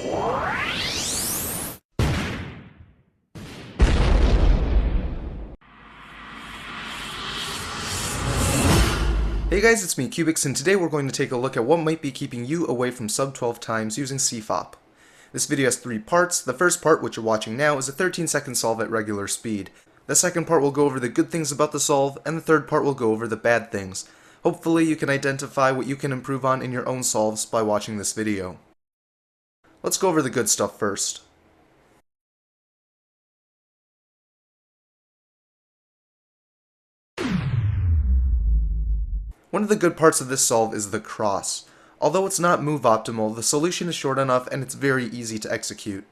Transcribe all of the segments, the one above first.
Hey guys, it's me, Cyoubx, and today we're going to take a look at what might be keeping you away from sub-12 times using CFOP. This video has 3 parts. The first part, which you're watching now, is a 13-second solve at regular speed. The second part will go over the good things about the solve, and the third part will go over the bad things. Hopefully you can identify what you can improve on in your own solves by watching this video. Let's go over the good stuff first. One of the good parts of this solve is the cross. Although it's not move optimal, the solution is short enough and it's very easy to execute.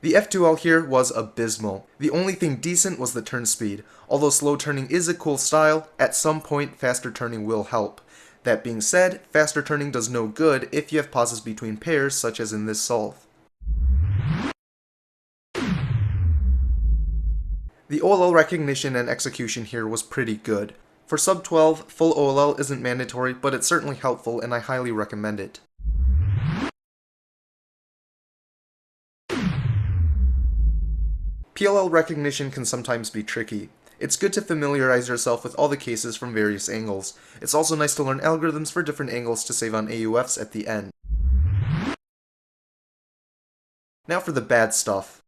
The F2L here was abysmal. The only thing decent was the turn speed. Although slow turning is a cool style, at some point faster turning will help. That being said, faster turning does no good if you have pauses between pairs, such as in this solve. The OLL recognition and execution here was pretty good. For sub-12, full OLL isn't mandatory, but it's certainly helpful and I highly recommend it. PLL recognition can sometimes be tricky. It's good to familiarize yourself with all the cases from various angles. It's also nice to learn algorithms for different angles to save on AUFs at the end. Now for the bad stuff.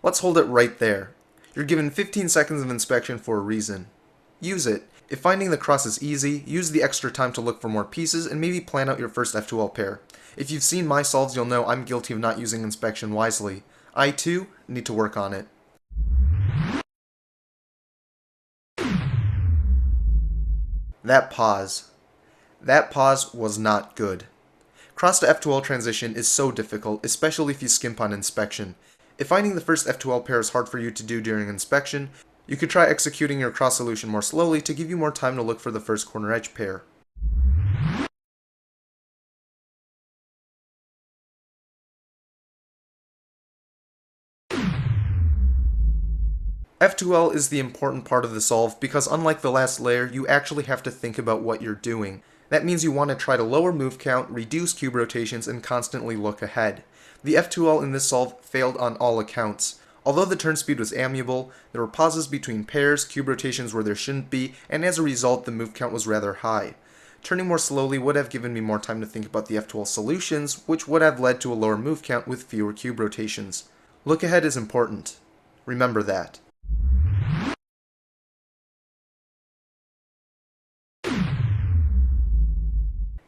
Let's hold it right there. You're given 15 seconds of inspection for a reason. Use it. If finding the cross is easy, use the extra time to look for more pieces and maybe plan out your first F2L pair. If you've seen my solves, you'll know I'm guilty of not using inspection wisely. I too need to work on it. That pause. That pause was not good. Cross to F2L transition is so difficult, especially if you skimp on inspection. If finding the first F2L pair is hard for you to do during inspection, you could try executing your cross solution more slowly to give you more time to look for the first corner edge pair. F2L is the important part of the solve because unlike the last layer, you actually have to think about what you're doing. That means you want to try to lower move count, reduce cube rotations, and constantly look ahead. The F2L in this solve failed on all accounts. Although the turn speed was amiable, there were pauses between pairs, cube rotations where there shouldn't be, and as a result the move count was rather high. Turning more slowly would have given me more time to think about the F2L solutions, which would have led to a lower move count with fewer cube rotations. Look ahead is important. Remember that.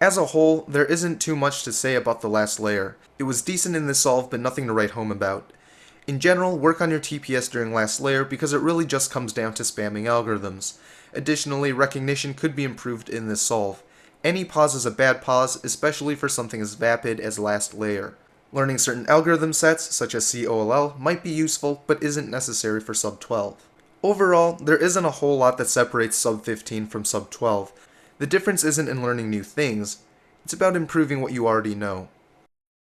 As a whole, there isn't too much to say about the last layer. It was decent in this solve, but nothing to write home about. In general, work on your TPS during last layer because it really just comes down to spamming algorithms. Additionally, recognition could be improved in this solve. Any pause is a bad pause, especially for something as vapid as last layer. Learning certain algorithm sets, such as COLL, might be useful, but isn't necessary for sub-12. Overall, there isn't a whole lot that separates sub-15 from sub-12. The difference isn't in learning new things, it's about improving what you already know.